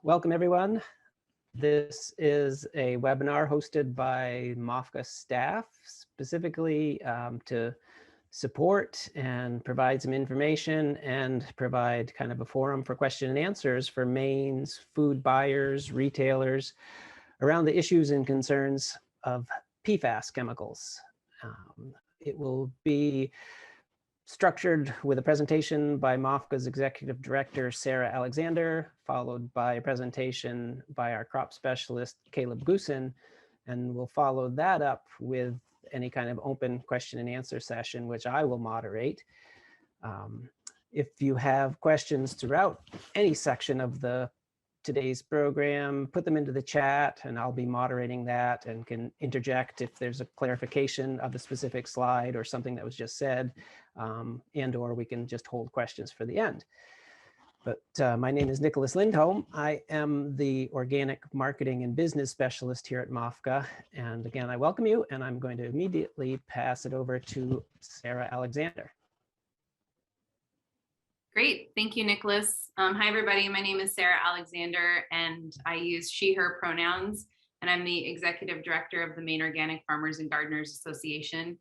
Welcome, everyone. This is a webinar hosted by MOFGA staff, specifically to support and provide some information and provide kind of a forum for question and answers for Maine's food buyers, retailers around the issues and concerns of PFAS chemicals. It will be structured with a presentation by MOFGA's Executive Director, Sarah Alexander, followed by a presentation by our crop specialist, Caleb Goossen, and we'll follow that up with any kind of open question and answer session, which I will moderate. If you have questions throughout any section of today's program, put them into the chat and I'll be moderating that and can interject if there's a clarification of the specific slide or something that was just said, and or we can just hold questions for the end. But my name is Nicholas Lindholm. I am the Organic Marketing and Business Specialist here at MOFGA. And again, I welcome you, and I'm going to immediately pass it over to Sarah Alexander. Great, thank you, Nicholas. Hi, everybody. My name is Sarah Alexander, and I use she, her pronouns, and I'm the Executive Director of the Maine Organic Farmers and Gardeners Association.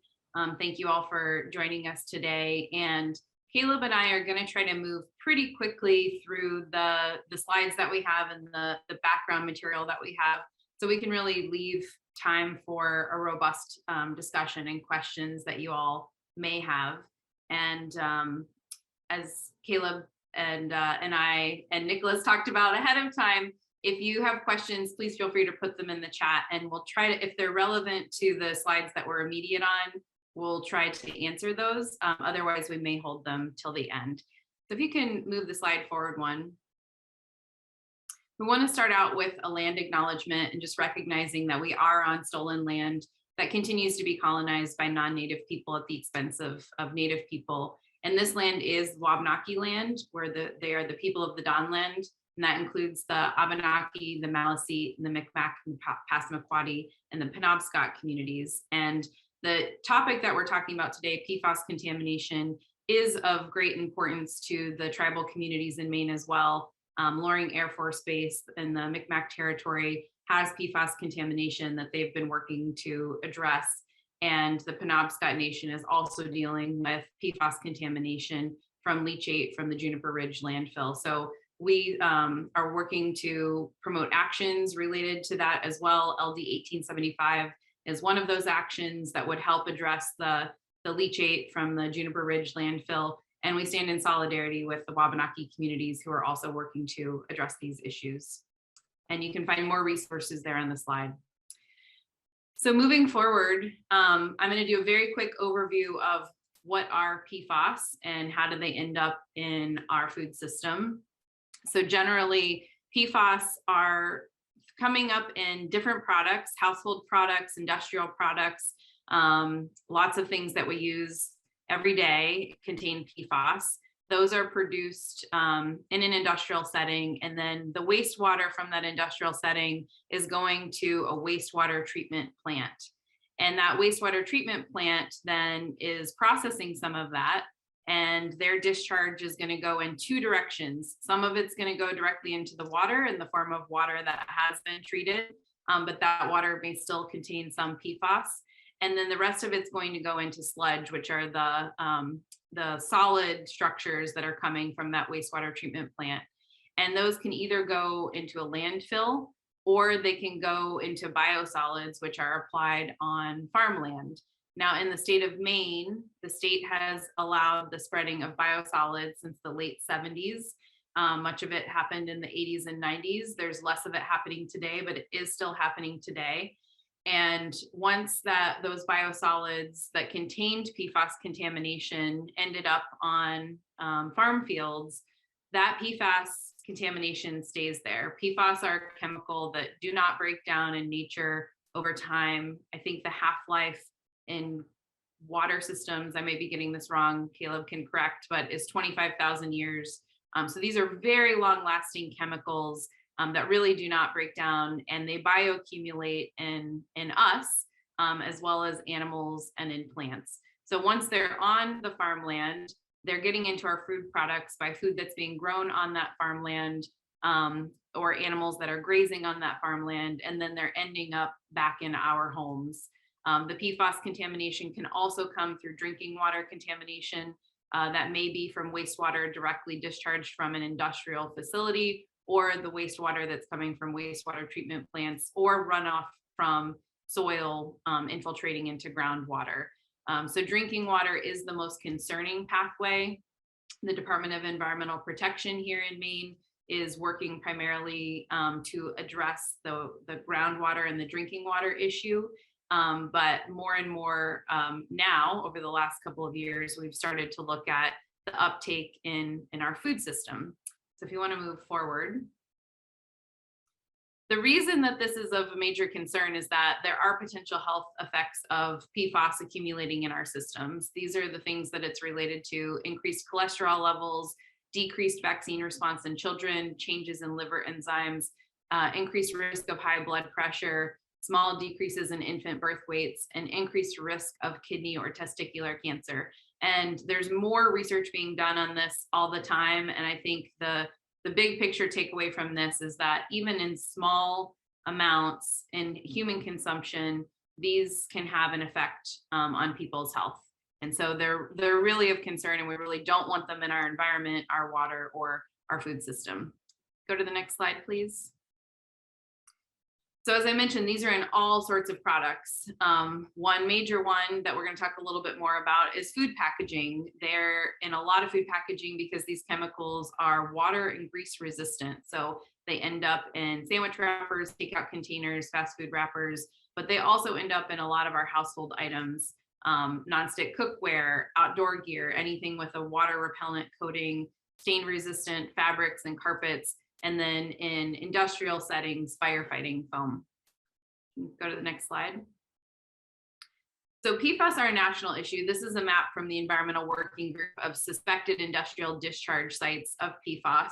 Thank you all for joining us today. And Caleb and I are going to try to move pretty quickly through the slides that we have and the background material that we have, so we can really leave time for a robust discussion and questions that you all may have. And as Caleb and I and Nicholas talked about ahead of time, if you have questions, please feel free to put them in the chat, and we'll try to, if they're relevant to the slides that we're immediate on, we'll try to answer those. Otherwise, we may hold them till the end. So if you can move the slide forward one. We want to start out with a land acknowledgement and just recognizing that we are on stolen land that continues to be colonized by non-native people at the expense of native people. And this land is Wabanaki land, where they are the people of the Dawnland, and that includes the Abenaki, the Maliseet, and the Micmac, and Passamaquoddy, and the Penobscot communities. And the topic that we're talking about today, PFAS contamination, is of great importance to the tribal communities in Maine as well. Loring Air Force Base in the Micmac territory has PFAS contamination that they've been working to address. And the Penobscot Nation is also dealing with PFAS contamination from leachate from the Juniper Ridge landfill. So we are working to promote actions related to that as well. LD 1875 is one of those actions that would help address the leachate from the Juniper Ridge landfill. And we stand in solidarity with the Wabanaki communities who are also working to address these issues. And you can find more resources there on the slide. So moving forward, I'm going to do a very quick overview of what are PFAS and how do they end up in our food system. So generally, PFAS are coming up in different products, household products, industrial products, lots of things that we use every day contain PFAS. Those are produced in an industrial setting, and then the wastewater from that industrial setting is going to a wastewater treatment plant. And that wastewater treatment plant then is processing some of that, and their discharge is going to go in two directions. Some of it's going to go directly into the water in the form of water that has been treated, but that water may still contain some PFAS. And then the rest of it's going to go into sludge, which are the solid structures that are coming from that wastewater treatment plant. And those can either go into a landfill or they can go into biosolids, which are applied on farmland. Now, in the state of Maine, the state has allowed the spreading of biosolids since the late 70s. Much of it happened in the 80s and 90s. There's less of it happening today, but it is still happening today. And once those biosolids that contained PFAS contamination ended up on farm fields, that PFAS contamination stays there. PFAS are a chemical that do not break down in nature over time. I think the half-life in water systems, I may be getting this wrong, Caleb can correct, but is 25,000 years. So these are very long-lasting chemicals that really do not break down, and they bioaccumulate in us as well as animals and in plants. So once they're on the farmland, they're getting into our food products by food that's being grown on that farmland or animals that are grazing on that farmland, and then they're ending up back in our homes. The PFAS contamination can also come through drinking water contamination that may be from wastewater directly discharged from an industrial facility, or the wastewater that's coming from wastewater treatment plants, or runoff from soil infiltrating into groundwater. So drinking water is the most concerning pathway. The Department of Environmental Protection here in Maine is working primarily to address the groundwater and the drinking water issue. But more and more now, over the last couple of years, we've started to look at the uptake in our food system. So if you want to move forward. The reason that this is of a major concern is that there are potential health effects of PFAS accumulating in our systems. These are the things that it's related to: increased cholesterol levels, decreased vaccine response in children, changes in liver enzymes, increased risk of high blood pressure, small decreases in infant birth weights, and increased risk of kidney or testicular cancer. And there's more research being done on this all the time. And I think the big picture takeaway from this is that even in small amounts in human consumption, these can have an effect on people's health. And so they're really of concern, and we really don't want them in our environment, our water, or our food system. Go to the next slide, please. So as I mentioned, these are in all sorts of products. One major one that we're going to talk a little bit more about is food packaging. They're in a lot of food packaging because these chemicals are water and grease resistant. So they end up in sandwich wrappers, takeout containers, fast food wrappers, but they also end up in a lot of our household items, nonstick cookware, outdoor gear, anything with a water repellent coating, stain resistant fabrics and carpets, and then in industrial settings, firefighting foam. Go to the next slide. So PFAS are a national issue. This is a map from the Environmental Working Group of suspected industrial discharge sites of PFAS.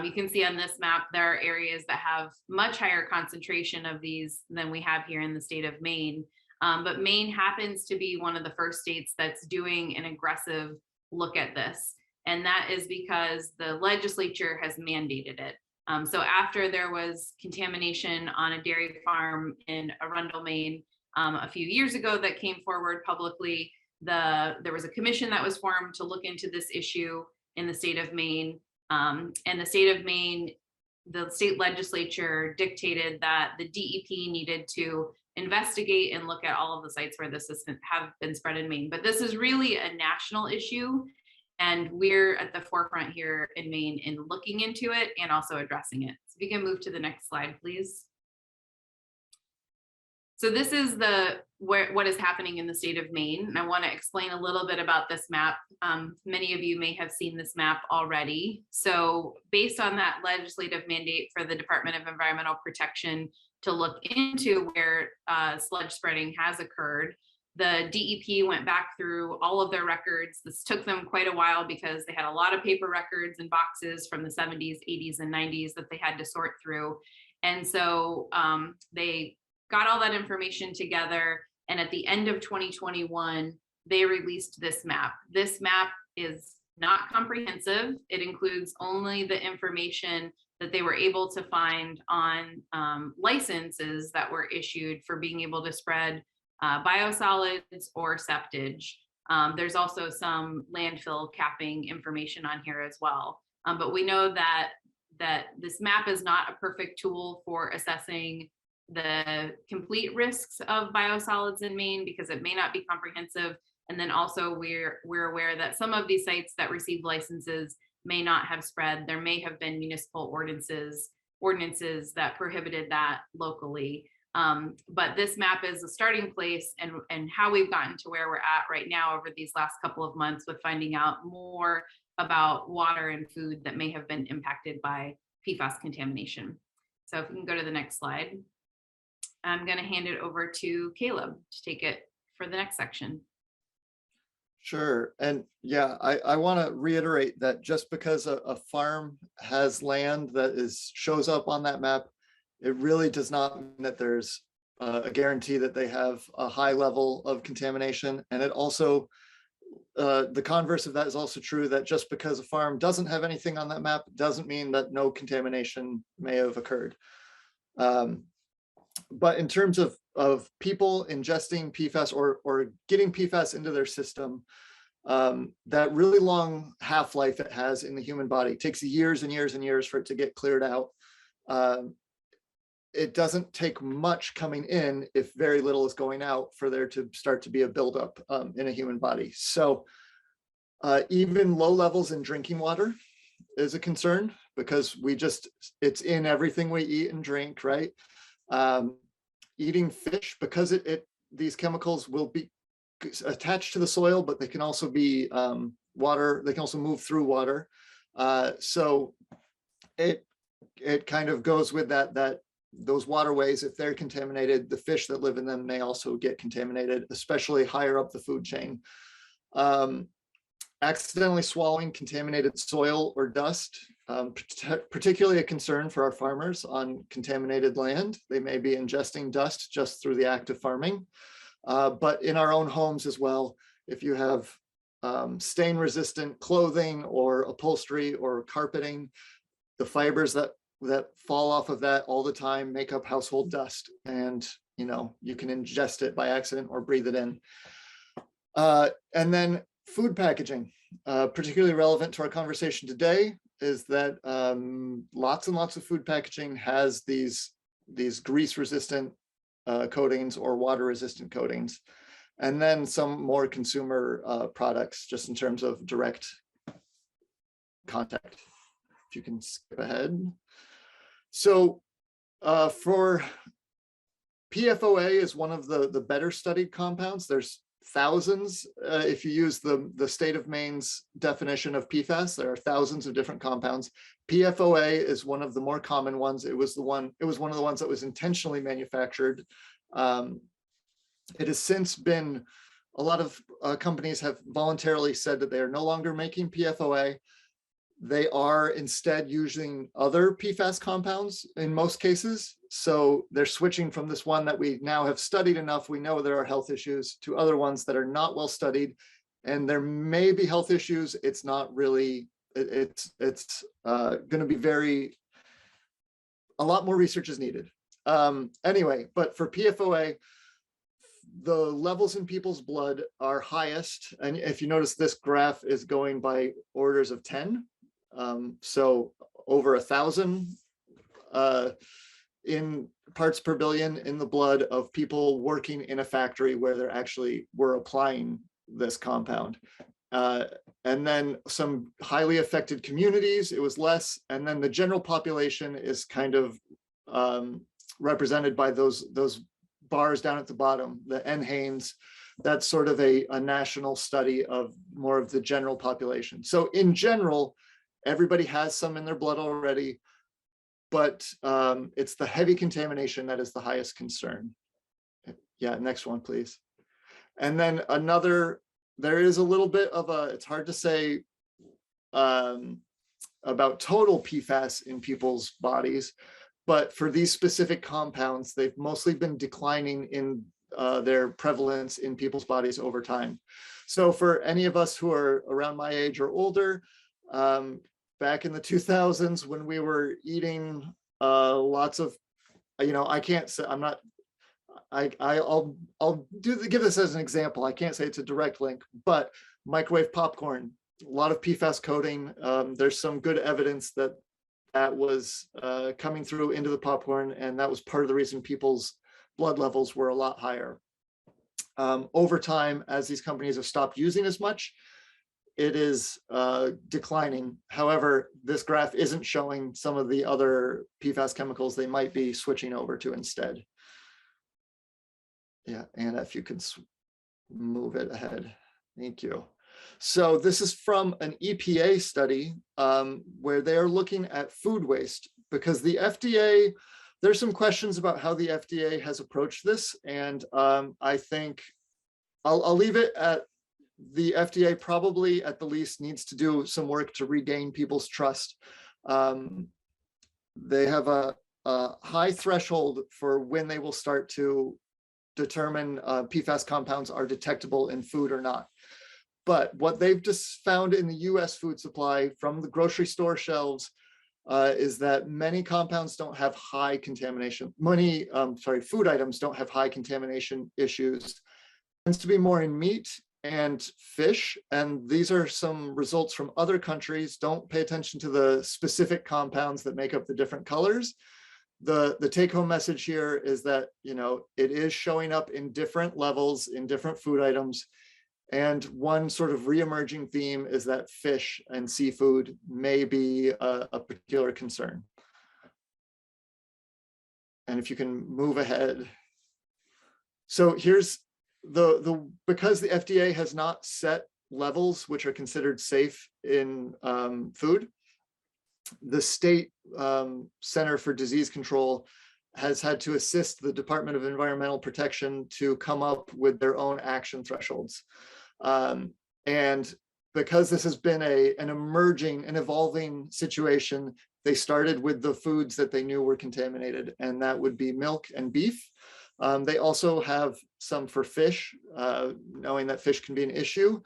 You can see on this map, there are areas that have much higher concentration of these than we have here in the state of Maine. But Maine happens to be one of the first states that's doing an aggressive look at this. And that is because the legislature has mandated it. So after there was contamination on a dairy farm in Arundel, Maine, a few years ago that came forward publicly, there was a commission that was formed to look into this issue in the state of Maine. And the state of Maine, the state legislature dictated that the DEP needed to investigate and look at all of the sites where this have been spread in Maine. But this is really a national issue. And we're at the forefront here in Maine in looking into it and also addressing it. So if you can move to the next slide, please. So this is what is happening in the state of Maine. And I want to explain a little bit about this map. Many of you may have seen this map already. So based on that legislative mandate for the Department of Environmental Protection to look into where sludge spreading has occurred, the DEP went back through all of their records. This took them quite a while because they had a lot of paper records and boxes from the 70s, 80s, and 90s that they had to sort through. And so they got all that information together. And at the end of 2021, they released this map. This map is not comprehensive. It includes only the information that they were able to find on licenses that were issued for being able to spread biosolids or septage. There's also some landfill capping information on here as well. But we know that this map is not a perfect tool for assessing the complete risks of biosolids in Maine because it may not be comprehensive. And then also we're aware that some of these sites that receive licenses may not have spread. There may have been municipal ordinances that prohibited that locally. But this map is a starting place, and how we've gotten to where we're at right now over these last couple of months with finding out more about water and food that may have been impacted by PFAS contamination. So if we can go to the next slide, I'm going to hand it over to Caleb to take it for the next section. Sure. And yeah, I want to reiterate that just because a farm has land that shows up on that map, it really does not mean that there's a guarantee that they have a high level of contamination. And it also, the converse of that is also true, that just because a farm doesn't have anything on that map doesn't mean that no contamination may have occurred. But in terms of people ingesting PFAS or getting PFAS into their system, that really long half-life it has in the human body, it takes years and years and years for it to get cleared out. It doesn't take much coming in if very little is going out for there to start to be a buildup in a human body. So even low levels in drinking water is a concern, because it's in everything we eat and drink, right? Eating fish, because these chemicals will be attached to the soil, but they can also be water, they can also move through water. So it kind of goes with that those waterways, if they're contaminated, the fish that live in them may also get contaminated, especially higher up the food chain. Accidentally swallowing contaminated soil or dust, particularly a concern for our farmers on contaminated land. They may be ingesting dust just through the act of farming. But in our own homes as well, if you have stain-resistant clothing or upholstery or carpeting, the fibers that fall off of that all the time make up household dust, and you can ingest it by accident or breathe it in. And then food packaging, particularly relevant to our conversation today, is that lots and lots of food packaging has these grease-resistant coatings or water-resistant coatings, and then some more consumer products, just in terms of direct contact. If you can skip ahead. So for PFOA is one of the better studied compounds. There's thousands. If you use the state of Maine's definition of PFAS, there are thousands of different compounds. PFOA is one of the more common ones. It was one of the ones that was intentionally manufactured. It has since been, a lot of companies have voluntarily said that they are no longer making PFOA. They are instead using other PFAS compounds in most cases. So they're switching from this one that we now have studied enough, we know there are health issues, to other ones that are not well studied. And there may be health issues. It's not really, it's going to be a lot more research is needed. Anyway, but for PFOA, the levels in people's blood are highest. And if you notice, this graph is going by orders of 10. So over 1,000 in parts per billion in the blood of people working in a factory where they actually were applying this compound. And then some highly affected communities, it was less. And then the general population is kind of represented by those bars down at the bottom, the NHANES. That's sort of a national study of more of the general population. So in general, everybody has some in their blood already, but it's the heavy contamination that is the highest concern. Yeah, next one, please. And then there is a little bit of it's hard to say about total PFAS in people's bodies, but for these specific compounds, they've mostly been declining in their prevalence in people's bodies over time. So for any of us who are around my age or older, back in the 2000s, when we were eating lots of, I can't say, I'm not, I'll give this as an example. I can't say it's a direct link, but microwave popcorn, a lot of PFAS coating. There's some good evidence that was coming through into the popcorn, and that was part of the reason people's blood levels were a lot higher. Over time, as these companies have stopped using as much, it is declining. However, this graph isn't showing some of the other PFAS chemicals they might be switching over to instead. Yeah, Anna, if you could move it ahead. Thank you. So this is from an EPA study where they're looking at food waste, because the FDA, there's some questions about how the FDA has approached this. And I think I'll leave it at the FDA probably at the least needs to do some work to regain people's trust. They have a high threshold for when they will start to determine PFAS compounds are detectable in food or not. But what they've just found in the US food supply from the grocery store shelves is that many compounds don't have high contamination. Many, food items don't have high contamination issues. It tends to be more in meat and fish. And these are some results from other countries. Don't pay attention to the specific compounds that make up the different colors. The take-home message here is that, it is showing up in different levels in different food items. And one sort of re-emerging theme is that fish and seafood may be a particular concern. And if you can move ahead. So here's because the FDA has not set levels which are considered safe in food, the state Center for Disease Control has had to assist the Department of Environmental Protection to come up with their own action thresholds. And because this has been an evolving situation, they started with the foods that they knew were contaminated, and that would be milk and beef. They also have some for fish, knowing that fish can be an issue.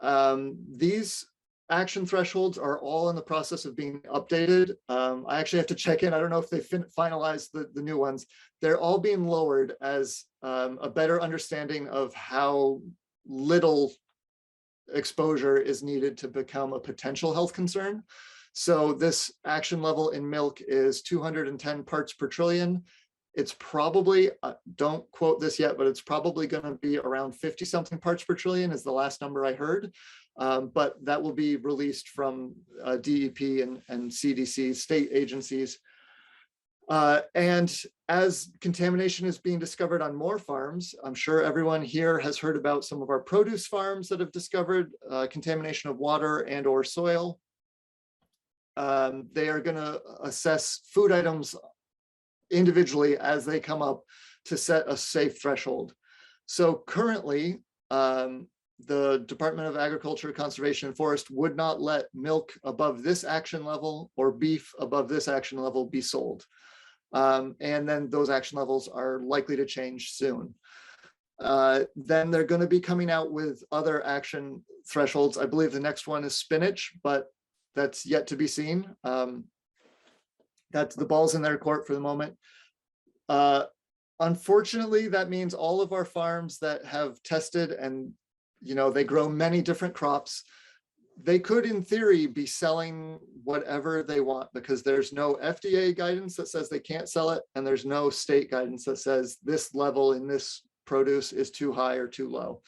These action thresholds are all in the process of being updated. I actually have to check in. I don't know if they finalized the new ones. They're all being lowered as a better understanding of how little exposure is needed to become a potential health concern. So this action level in milk is 210 parts per trillion. It's probably, don't quote this yet, but it's probably going to be around 50 something parts per trillion is the last number I heard. But that will be released from DEP and CDC, state agencies. And as contamination is being discovered on more farms, I'm sure everyone here has heard about some of our produce farms that have discovered contamination of water and or soil. They are going to assess food items individually as they come up to set a safe threshold. So currently, the Department of Agriculture, Conservation and Forest would not let milk above this action level or beef above this action level be sold. And then those action levels are likely to change soon. Then they're going to be coming out with other action thresholds. I believe the next one is spinach, but that's yet to be seen. That's the ball's in their court for the moment. Unfortunately, that means all of our farms that have tested and they grow many different crops, they could in theory be selling whatever they want because there's no FDA guidance that says they can't sell it, and there's no state guidance that says this level in this produce is too high or too low.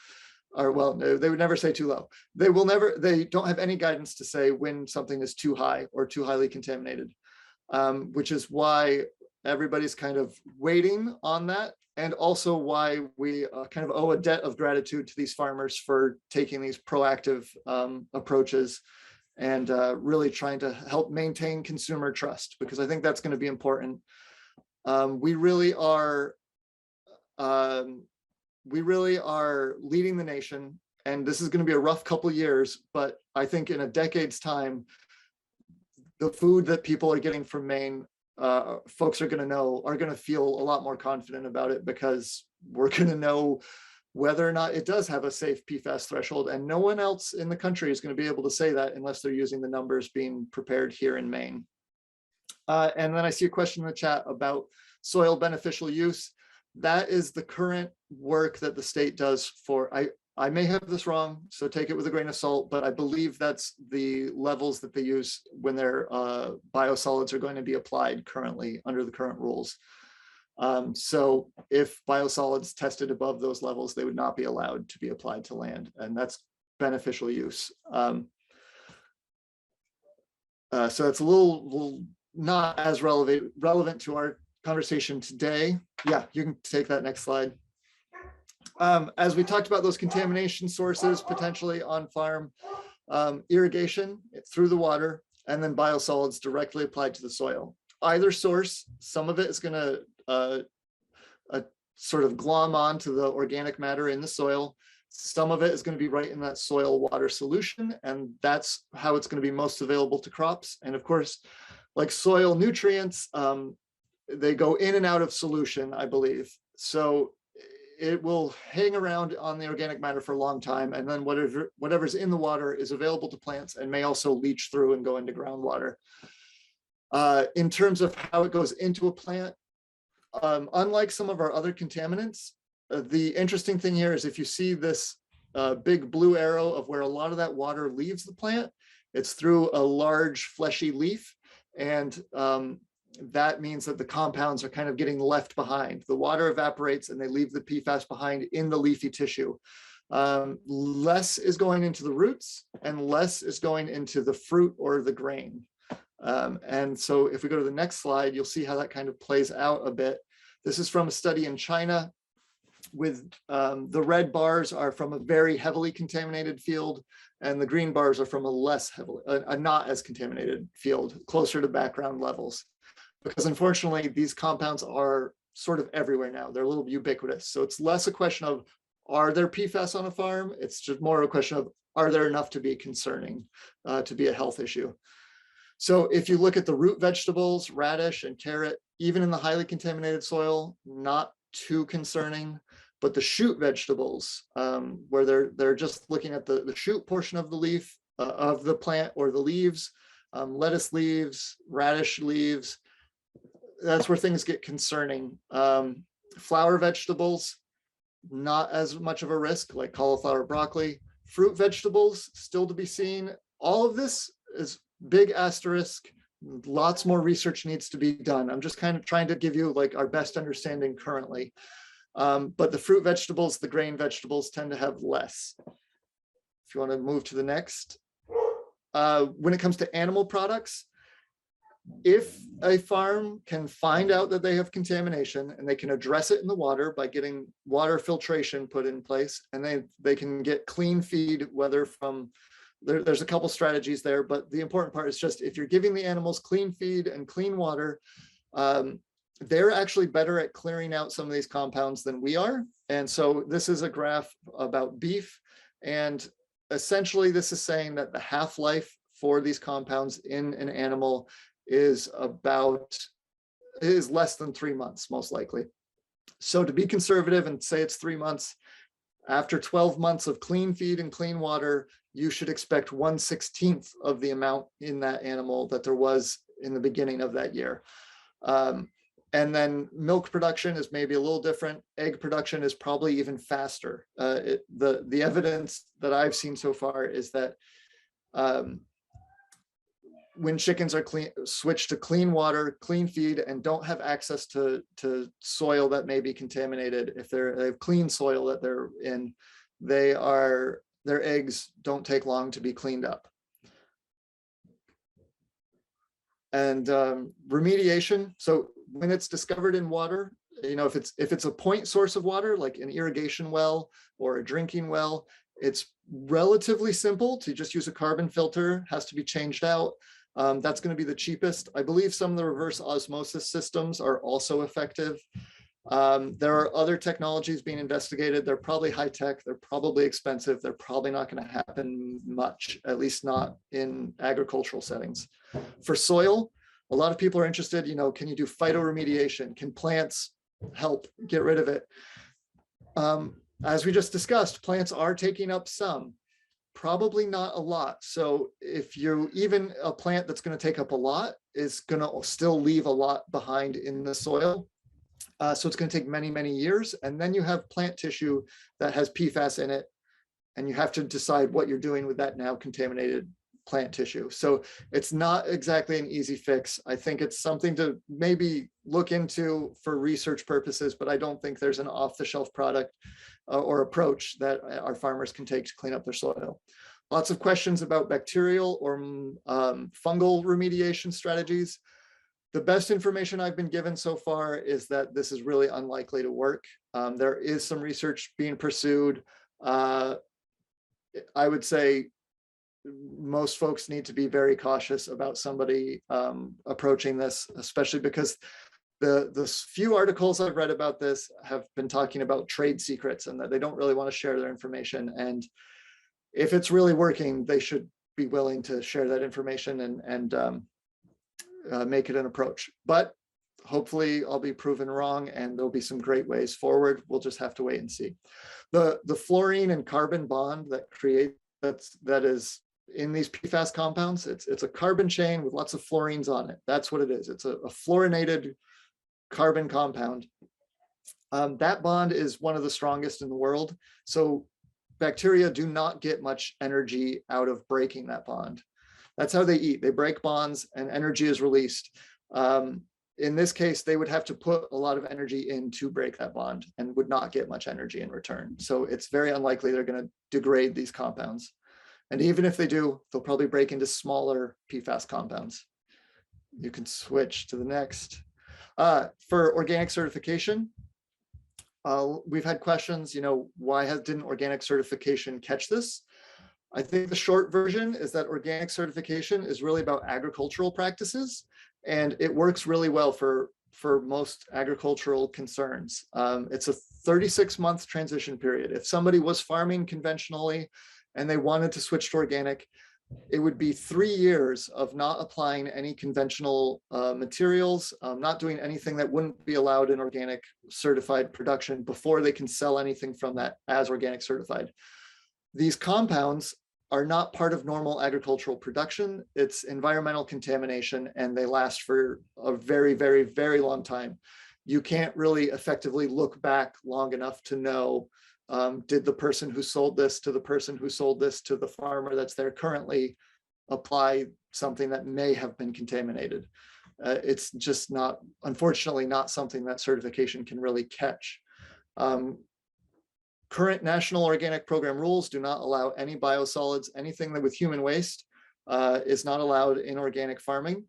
Or well, no, they would never say too low. They don't have any guidance to say when something is too high or too highly contaminated, which is why everybody's kind of waiting on that. And also why we kind of owe a debt of gratitude to these farmers for taking these proactive approaches and really trying to help maintain consumer trust, because I think that's going to be important. We really are leading the nation, and this is going to be a rough couple years, but I think in a decade's time, the food that people are getting from Maine, folks are going to feel a lot more confident about it, because we're going to know whether or not it does have a safe PFAS threshold, and no one else in the country is going to be able to say that unless they're using the numbers being prepared here in Maine. And then I see a question in the chat about soil beneficial use. That is the current work that the state does for, I may have this wrong, so take it with a grain of salt, but I believe that's the levels that they use when their biosolids are going to be applied currently under the current rules. So if biosolids tested above those levels, they would not be allowed to be applied to land, and that's beneficial use. So it's a little not as relevant to our conversation today. Yeah, you can take that next slide. As we talked about those contamination sources potentially on farm, irrigation through the water, and then biosolids directly applied to the soil. Either source, some of it is going to sort of glom on to the organic matter in the soil. Some of it is going to be right in that soil water solution, and that's how it's going to be most available to crops. And of course, like soil nutrients, they go in and out of solution, I believe. So it will hang around on the organic matter for a long time, and then whatever's in the water is available to plants and may also leach through and go into groundwater. In terms of how it goes into a plant, unlike some of our other contaminants, the interesting thing here is if you see this big blue arrow of where a lot of that water leaves the plant, it's through a large fleshy leaf, and that means that the compounds are kind of getting left behind. The water evaporates and they leave the PFAS behind in the leafy tissue. Less is going into the roots and less is going into the fruit or the grain. And so if we go to the next slide, you'll see how that kind of plays out a bit. This is from a study in China with the red bars are from a very heavily contaminated field, and the green bars are from a less heavily, not as contaminated field, closer to background levels. Because unfortunately, these compounds are sort of everywhere now. They're a little ubiquitous. So it's less a question of, are there PFAS on a farm? It's just more a question of, are there enough to be concerning, to be a health issue? So if you look at the root vegetables, radish and carrot, even in the highly contaminated soil, not too concerning. But the shoot vegetables, where they're just looking at the shoot portion of the leaf, of the plant, or the leaves, lettuce leaves, radish leaves, that's where things get concerning. Flower vegetables, not as much of a risk, like cauliflower, broccoli. Fruit vegetables, still to be seen. All of this is big asterisk. Lots more research needs to be done. I'm just kind of trying to give you like our best understanding currently. But the fruit vegetables, the grain vegetables tend to have less. If you want to move to the next. When it comes to animal products, if a farm can find out that they have contamination and they can address it in the water by getting water filtration put in place, and they can get clean feed, whether from, there's a couple strategies there, but the important part is just if you're giving the animals clean feed and clean water, they're actually better at clearing out some of these compounds than we are. And so this is a graph about beef. And essentially this is saying that the half-life for these compounds in an animal is less than 3 months, most likely. So to be conservative and say it's 3 months, after 12 months of clean feed and clean water, you should expect 1/16 of the amount in that animal that there was in the beginning of that year. And then milk production is maybe a little different. Egg production is probably even faster. The evidence that I've seen so far is that when chickens are switched to clean water, clean feed, and don't have access to soil that may be contaminated, if they have clean soil that they're in, their eggs don't take long to be cleaned up. And remediation. So when it's discovered in water, if it's a point source of water, like an irrigation well or a drinking well, it's relatively simple to just use a carbon filter, has to be changed out. That's going to be the cheapest. I believe some of the reverse osmosis systems are also effective. There are other technologies being investigated. They're probably high tech. They're probably expensive. They're probably not going to happen much, at least not in agricultural settings. For soil, a lot of people are interested, can you do phytoremediation? Can plants help get rid of it? As we just discussed, plants are taking up some, probably not a lot. So if even a plant that's going to take up a lot is going to still leave a lot behind in the soil. So it's going to take many, many years. And then you have plant tissue that has PFAS in it. And you have to decide what you're doing with that now contaminated plant tissue. So it's not exactly an easy fix. I think it's something to maybe look into for research purposes, but I don't think there's an off-the-shelf product or approach that our farmers can take to clean up their soil. Lots of questions about bacterial or fungal remediation strategies. The best information I've been given so far is that this is really unlikely to work. There is some research being pursued. I would say most folks need to be very cautious about somebody approaching this, especially because the few articles I've read about this have been talking about trade secrets and that they don't really want to share their information. And if it's really working, they should be willing to share that information and make it an approach. But hopefully I'll be proven wrong and there'll be some great ways forward. We'll just have to wait and see. The fluorine and carbon bond that is in these PFAS compounds, it's a carbon chain with lots of fluorines on it. That's what it is. It's a fluorinated carbon compound. That bond is one of the strongest in the world. So bacteria do not get much energy out of breaking that bond. That's how they eat. They break bonds and energy is released. In this case, they would have to put a lot of energy in to break that bond and would not get much energy in return. So it's very unlikely they're going to degrade these compounds. And even if they do, they'll probably break into smaller PFAS compounds. You can switch to the next. For organic certification, we've had questions, why didn't organic certification catch this? I think the short version is that organic certification is really about agricultural practices, and it works really well for most agricultural concerns. It's a 36-month transition period. If somebody was farming conventionally and they wanted to switch to organic, it would be 3 years of not applying any conventional materials, not doing anything that wouldn't be allowed in organic certified production before they can sell anything from that as organic certified. These compounds are not part of normal agricultural production. It's environmental contamination, and they last for a very, very, very long time. You can't really effectively look back long enough to know, did the person who sold this to the person who sold this to the farmer that's there currently apply something that may have been contaminated? It's just not, unfortunately, not something that certification can really catch. Current national organic program rules do not allow any biosolids. Anything that with human waste is not allowed in organic farming.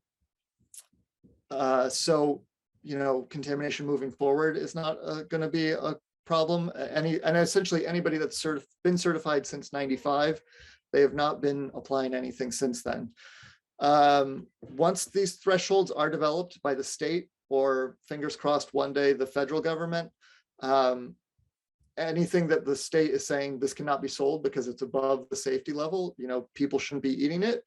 So, contamination moving forward is not going to be a problem. And essentially anybody that's been certified since '95, they have not been applying anything since then. Once these thresholds are developed by the state, or fingers crossed one day the federal government, anything that the state is saying this cannot be sold because it's above the safety level, people shouldn't be eating it,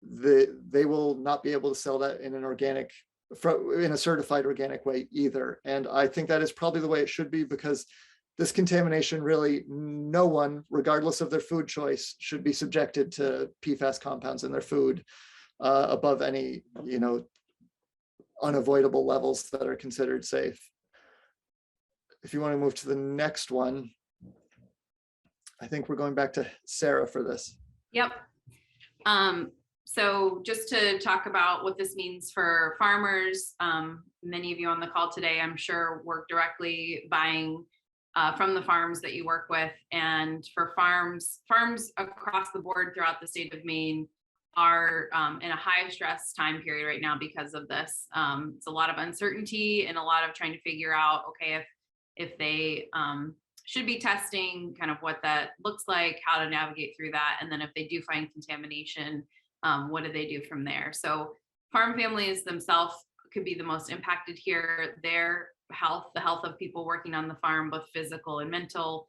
they will not be able to sell that in in a certified organic way either. And I think that is probably the way it should be, because this contamination, really no one, regardless of their food choice, should be subjected to PFAS compounds in their food above any, unavoidable levels that are considered safe. If you want to move to the next one, I think we're going back to Sarah for this. Yep. So just to talk about what this means for farmers, many of you on the call today, I'm sure, work directly buying from the farms that you work with. And for farms across the board throughout the state of Maine are in a high stress time period right now because of this. It's a lot of uncertainty and a lot of trying to figure out, okay, if they should be testing, kind of what that looks like, how to navigate through that. And then if they do find contamination, what do they do from there? So farm families themselves could be the most impacted here. Their health, the health of people working on the farm, both physical and mental.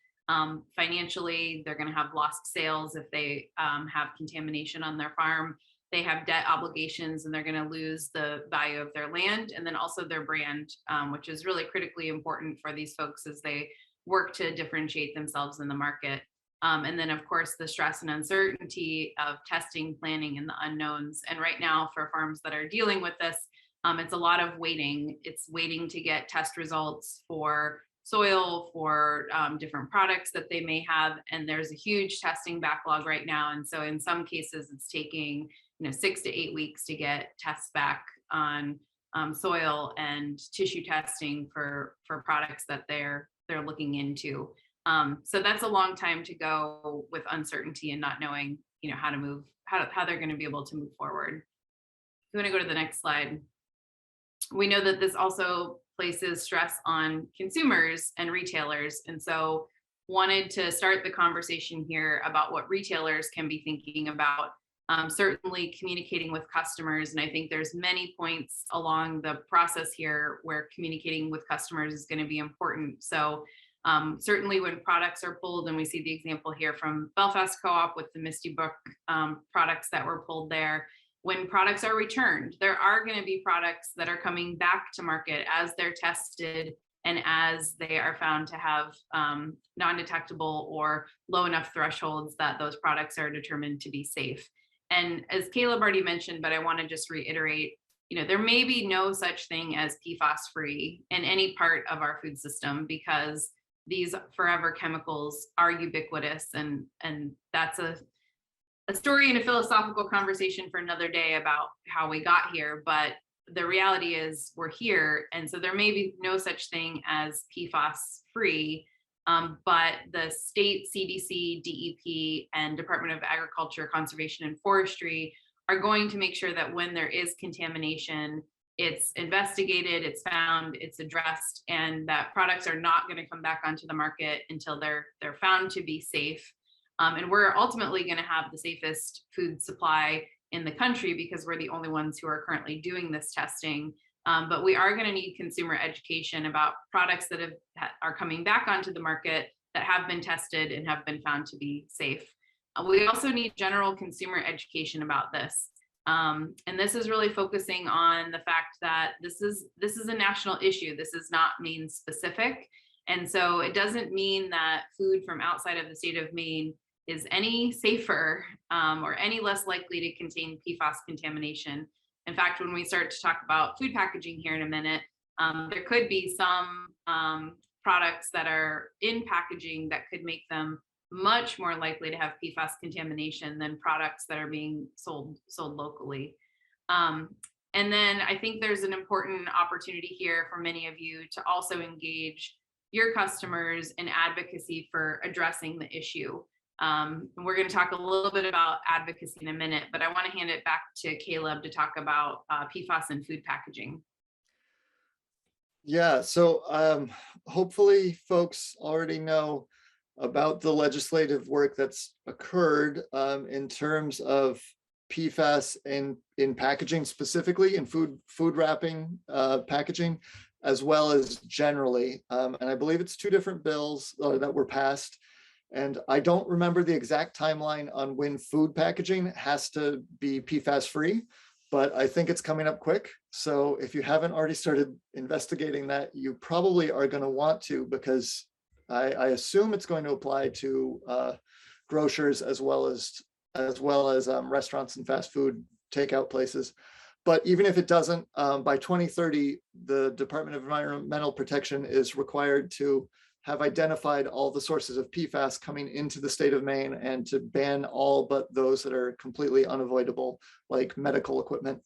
Financially, they're going to have lost sales if they have contamination on their farm. They have debt obligations and they're going to lose the value of their land, and then also their brand, which is really critically important for these folks as they work to differentiate themselves in the market. And then, of course, the stress and uncertainty of testing, planning, and the unknowns. And right now, for farms that are dealing with this, it's a lot of waiting. It's waiting to get test results for soil, for different products that they may have. And there's a huge testing backlog right now. And so in some cases, it's taking 6 to 8 weeks to get tests back on soil and tissue testing for products that they're looking into. So that's a long time to go with uncertainty and not knowing, how to move, how they're going to be able to move forward. If you want to go to the next slide. We know that this also places stress on consumers and retailers. And so wanted to start the conversation here about what retailers can be thinking about, certainly communicating with customers. And I think there's many points along the process here where communicating with customers is going to be important. So certainly when products are pulled, and we see the example here from Belfast Co-op with the Misty Brook products that were pulled there, when products are returned, there are going to be products that are coming back to market as they're tested and as they are found to have non-detectable or low enough thresholds that those products are determined to be safe. And as Caleb already mentioned, but I want to just reiterate, there may be no such thing as PFAS free in any part of our food system, because these forever chemicals are ubiquitous, and that's a story and a philosophical conversation for another day about how we got here. But the reality is we're here. And so there may be no such thing as PFAS free, but the state CDC, DEP, and Department of Agriculture, Conservation, and Forestry are going to make sure that when there is contamination, it's investigated, it's found, it's addressed, and that products are not going to come back onto the market until they're found to be safe. And we're ultimately going to have the safest food supply in the country because we're the only ones who are currently doing this testing. But we are going to need consumer education about products that are coming back onto the market that have been tested and have been found to be safe. We also need general consumer education about this. And this is really focusing on the fact that this is a national issue. This is not Maine specific. And so it doesn't mean that food from outside of the state of Maine is any safer or any less likely to contain PFAS contamination. In fact, when we start to talk about food packaging here in a minute, there could be some products that are in packaging that could make them much more likely to have PFAS contamination than products that are being sold locally. And then I think there's an important opportunity here for many of you to also engage your customers in advocacy for addressing the issue. And we're going to talk a little bit about advocacy in a minute, but I want to hand it back to Caleb to talk about PFAS and food packaging. Yeah, so hopefully folks already know about the legislative work that's occurred in terms of PFAS in packaging, specifically in food wrapping packaging, as well as generally. And I believe it's 2 different bills that were passed. And I don't remember the exact timeline on when food packaging has to be PFAS free, but I think it's coming up quick. So if you haven't already started investigating that, you probably are going to want to, because I assume it's going to apply to grocers as well as restaurants and fast food takeout places. But even if it doesn't, by 2030, the Department of Environmental Protection is required to have identified all the sources of PFAS coming into the state of Maine and to ban all but those that are completely unavoidable, like medical equipment.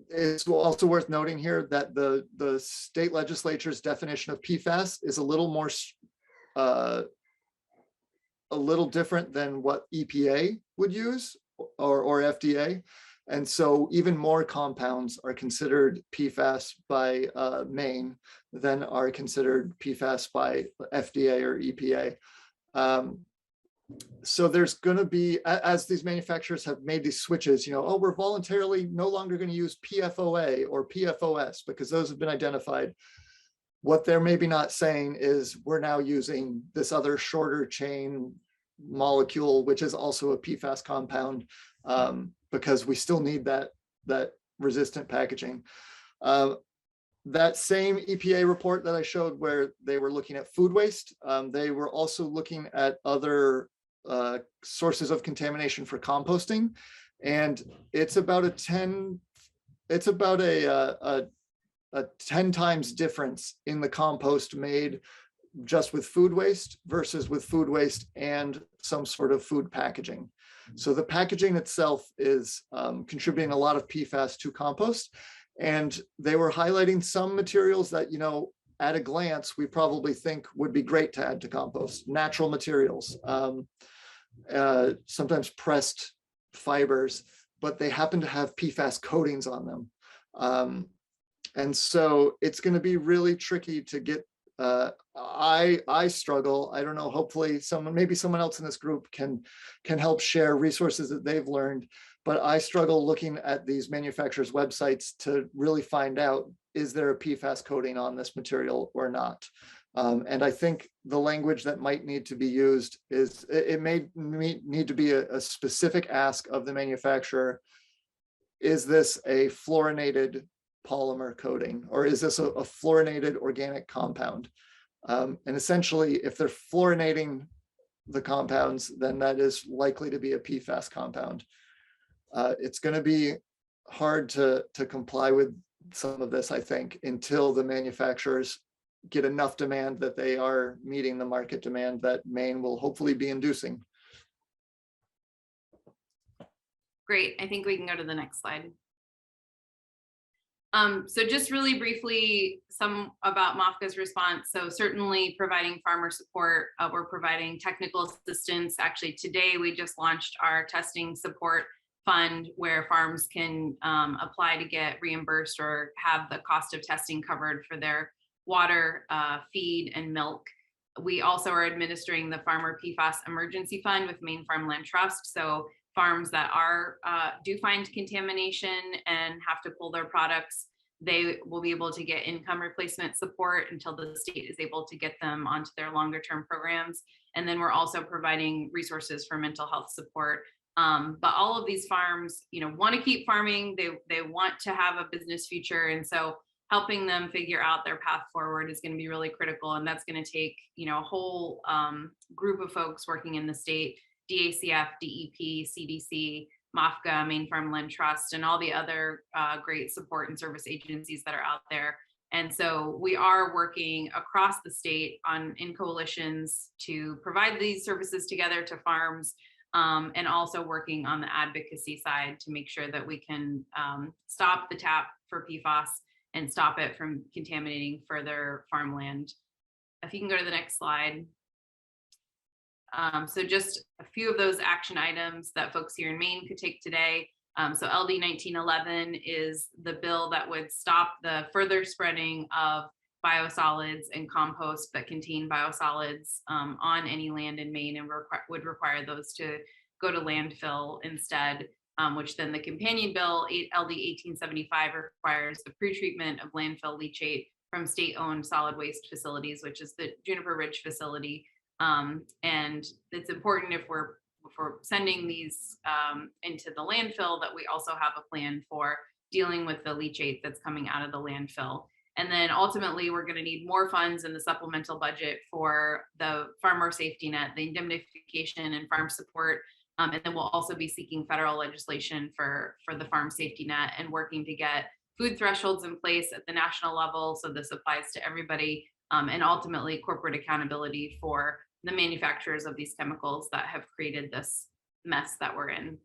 It's also worth noting here that the state legislature's definition of PFAS is a little more, a little different than what EPA would use or FDA. And so even more compounds are considered PFAS by Maine than are considered PFAS by FDA or EPA. So there's going to be, as these manufacturers have made these switches, oh, we're voluntarily no longer going to use PFOA or PFOS because those have been identified. What they're maybe not saying is we're now using this other shorter chain molecule, which is also a PFAS compound, because we still need that resistant packaging. That same EPA report that I showed where they were looking at food waste, they were also looking at other sources of contamination for composting. And it's about a 10 times difference in the compost made just with food waste versus with food waste and some sort of food packaging. So the packaging itself is contributing a lot of PFAS to compost. And they were highlighting some materials that, at a glance, we probably think would be great to add to compost. Natural materials, sometimes pressed fibers, but they happen to have PFAS coatings on them. And so it's going to be really tricky to get. I struggle. I don't know. Hopefully, maybe someone else in this group can help share resources that they've learned. But I struggle looking at these manufacturers' websites to really find out, is there a PFAS coating on this material or not? And I think the language that might need to be used is, it may need to be a specific ask of the manufacturer. Is this a fluorinated polymer coating, or is this a fluorinated organic compound? And essentially, if they're fluorinating the compounds, then that is likely to be a PFAS compound. It's going to be hard to comply with some of this, I think, until the manufacturers get enough demand that they are meeting the market demand that Maine will hopefully be inducing. Great. I think we can go to the next slide. So just really briefly, some about MOFGA's response. So certainly providing farmer support. We're providing technical assistance. Actually, today we just launched our testing support fund where farms can apply to get reimbursed or have the cost of testing covered for their water, feed, and milk. We also are administering the Farmer PFAS Emergency Fund with Maine Farmland Trust. So farms that are do find contamination and have to pull their products, they will be able to get income replacement support until the state is able to get them onto their longer term programs. And then we're also providing resources for mental health support. But all of these farms, want to keep farming. They want to have a business future, and so helping them figure out their path forward is going to be really critical. And that's going to take, a whole group of folks working in the state: DACF, DEP, CDC, MOFGA, Maine Farmland Trust, and all the other great support and service agencies that are out there. And so we are working across the state in coalitions to provide these services together to farms, and also working on the advocacy side to make sure that we can stop the tap for PFAS and stop it from contaminating further farmland. If you can go to the next slide. So just a few of those action items that folks here in Maine could take today. So LD 1911 is the bill that would stop the further spreading of biosolids and compost that contain biosolids on any land in Maine, and would require those to go to landfill instead, which then the companion bill, LD 1875, requires the pretreatment of landfill leachate from state-owned solid waste facilities, which is the Juniper Ridge facility. And it's important if we're sending these into the landfill that we also have a plan for dealing with the leachate that's coming out of the landfill. And then ultimately, we're going to need more funds in the supplemental budget for the farmer safety net, the indemnification and farm support. And then we'll also be seeking federal legislation for the farm safety net and working to get food thresholds in place at the national level. So this applies to everybody, and ultimately corporate accountability for the manufacturers of these chemicals that have created this mess that we're in.